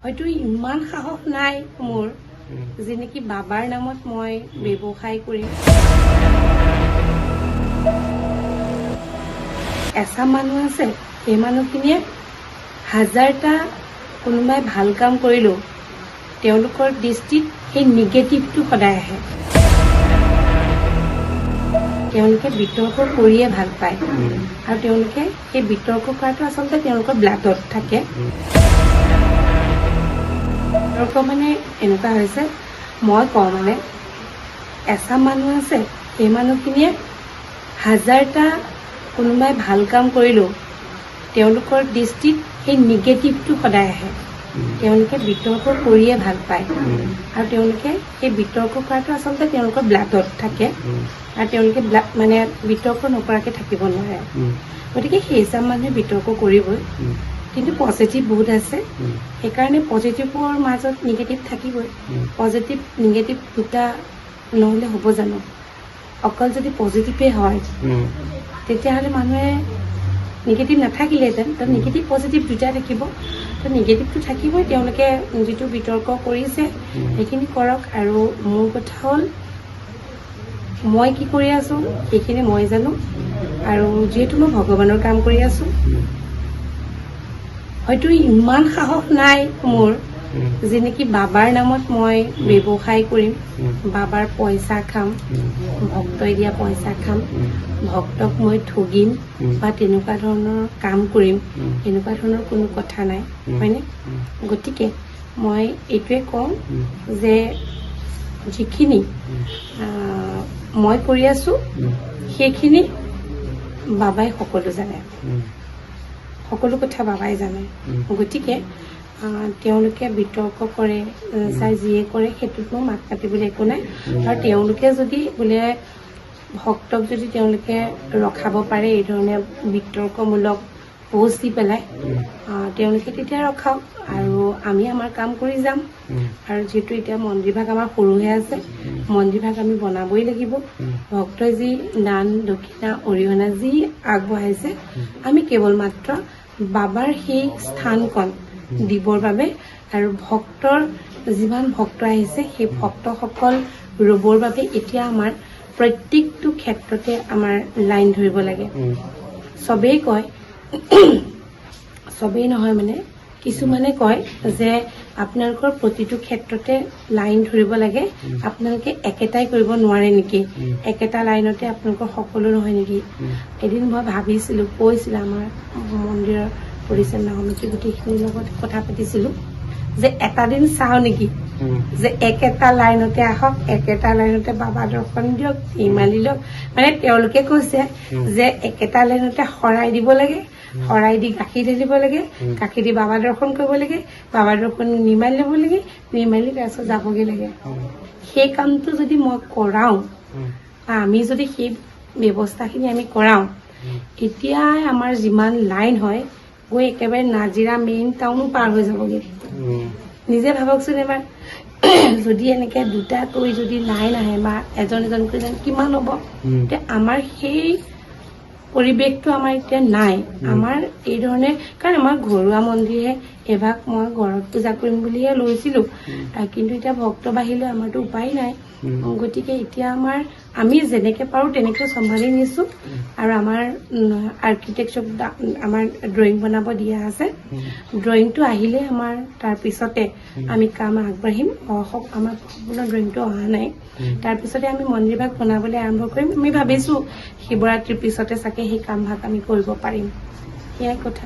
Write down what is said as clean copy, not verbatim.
হয়তো ইমান সাহস নাই মোৰ যে নেকি বাবাৰ নামত মই ব্যৱসায় কৰিম। এচাম মানুহ আছে, সেই মানুহখিনিয়ে হাজাৰটা কোনোবাই ভাল কাম কৰিলেও তেওঁলোকৰ দৃষ্টিত সেই নিগেটিভটো সদায় আহে। তেওঁলোকে বিতৰ্ক কৰিয়ে ভাল পায় আৰু তেওঁলোকে সেই বিতৰ্ক কৰাটো আচলতে তেওঁলোকৰ ব্লাডত থাকে। বিতৰ্ক মানে এনেকুৱা হৈছে, মই কওঁ মানে এচাম মানুহ আছে, সেই মানুহখিনিয়ে হাজাৰটা কোনোবাই ভাল কাম কৰিলেও তেওঁলোকৰ দৃষ্টিত সেই নিগেটিভটো সদায় আহে। তেওঁলোকে বিতৰ্ক কৰিয়ে ভাল পায় আৰু তেওঁলোকে সেই বিতৰ্ক কৰাটো আচলতে তেওঁলোকৰ ব্লাডত থাকে আৰু তেওঁলোকে মানে বিতৰ্ক নকৰাকৈ থাকিব নোৱাৰে। গতিকে সেইচাম মানুহে বিতৰ্ক কৰিবই, কিন্তু পজিটিভ বহুত আছে। সেইকাৰণে পজিটিভৰ মাজত নিগেটিভ থাকিবই। পজিটিভ নিগেটিভ দুটা নহ'লে হ'ব জানো? অকল যদি পজিটিভে হয় তেতিয়াহ'লে মানুহে নিগেটিভ নাথাকিলেহেঁতেন। তো নিগেটিভ পজিটিভ দুটাই থাকিব। তো নিগেটিভটো থাকিবই। তেওঁলোকে যিটো বিতৰ্ক কৰিছে সেইখিনি কৰক। আৰু মোৰ কথা হ'ল, মই কি কৰি আছোঁ সেইখিনি মই জানো, আৰু যিহেতু মই ভগৱানৰ কাম কৰি আছোঁ, হয়তো ইমান সাহস নাই মোৰ যে নেকি বাবাৰ নামত মই ব্যৱসায় কৰিম, বাবাৰ পইচা খাম, ভক্তই দিয়া পইচা খাম, ভক্তক মই ঠগিম বা তেনেকুৱা ধৰণৰ কাম কৰিম, এনেকুৱা ধৰণৰ কোনো কথা নাই, হয়নে? গতিকে মই এইটোৱে কওঁ যে যিখিনি মই কৰি আছোঁ সেইখিনি বাবাই সকলো জানে, সকলো কথা বাবাই জানে। গতিকে তেওঁলোকে বিতৰ্ক কৰে, চাই যিয়ে কৰে, সেইটোত মই মাত কাটিবলৈ একো নাই। আৰু তেওঁলোকে যদি বোলে ভক্তক যদি তেওঁলোকে ৰখাব পাৰে এই ধৰণে বিতৰ্কমূলক পোষ্ট দি পেলাই, তেওঁলোকে তেতিয়া ৰখাওক আৰু আমি আমাৰ কাম কৰি যাম। আৰু যিহেতু এতিয়া মন্দিৰভাগ আমাৰ সৰুহে আছে, মন্দিৰভাগ আমি বনাবই লাগিব। ভক্তই যি দান দক্ষিণা অৰিহণা যি আগবঢ়াইছে, আমি কেৱল মাত্ৰ বাবাৰ সেই স্থানকণ দিবৰ বাবে আৰু ভক্তৰ যিমান ভক্ত আহিছে সেই ভক্তসকল ৰ'বৰ বাবে এতিয়া আমাৰ প্ৰত্যেকটো ক্ষেত্ৰতে আমাৰ লাইন ধৰিব লাগে। চবেই কয়, চবেই নহয় মানে কিছুমানে কয় যে আপোনালোকৰ প্ৰতিটো ক্ষেত্ৰতে লাইন ধৰিব লাগে, আপোনালোকে একেটাই কৰিব নোৱাৰে নেকি, একেটা লাইনতে আপোনালোকৰ সকলো নহয় নেকি? এদিন মই ভাবিছিলোঁ, কৈছিলোঁ আমাৰ মন্দিৰৰ পৰিচালনা সমিতি গোটেইখিনিৰ লগত কথা পাতিছিলোঁ যে এটা দিন চাওঁ নেকি যে একেটা লাইনতে আহক, একেটা লাইনতে বাবা দৰ্শন দিয়ক, ইমালি লওক। মানে তেওঁলোকে কৈছে যে একেটা লাইনতে শৰাই দিব লাগে, শৰাই দি গাখীৰ ঢালিব লাগে, গাখীৰ দি বাবা দৰ্শন কৰিব লাগে, বাবা দৰ্শন নিমালি ল'ব লাগে, নিমালি তাৰপিছত যাবগৈ লাগে। সেই কামটো যদি মই কৰাওঁ, আমি যদি সেই ব্যৱস্থাখিনি আমি কৰাওঁ, এতিয়াই আমাৰ যিমান লাইন হয় গৈ একেবাৰে নাজিৰা মেইন টাউনো পাৰ হৈ যাবগৈ। নিজে ভাবকচোন এবাৰ, যদি এনেকৈ দুটাকৈ যদি লাইন আহে বা এজন এজনকৈ কিমান হ'ব? এতিয়া আমাৰ সেই পৰিৱেশটো আমাৰ এতিয়া নাই। আমাৰ এই ধৰণে, কাৰণ আমাৰ ঘৰুৱা মন্দিৰহে, এভাগ মই ঘৰত পূজা কৰিম বুলিহে লৈছিলোঁ, কিন্তু এতিয়া ভক্ত বাঢ়িলে আমাৰতো উপায় নাই। গতিকে এতিয়া আমি যেনেকৈ পাৰোঁ তেনেকৈ চম্ভালি নিছোঁ। আৰু আমাৰ আৰ্কিটেক্টক আমাৰ ড্ৰয়িং বনাব দিয়া আছে। ড্ৰয়িংটো আহিলে আমাৰ তাৰপিছতে আমি কাম আগবাঢ়িম। আমাৰ সম্পূৰ্ণ ড্ৰয়িংটো অহা নাই, তাৰপিছতে আমি মন্দিৰভাগ বনাবলৈ আৰম্ভ কৰিম। আমি ভাবিছোঁ শিৱৰাত্ৰিৰ পিছতে চাগে সেই কামভাগ আমি কৰিব পাৰিম। সেয়াই কথা।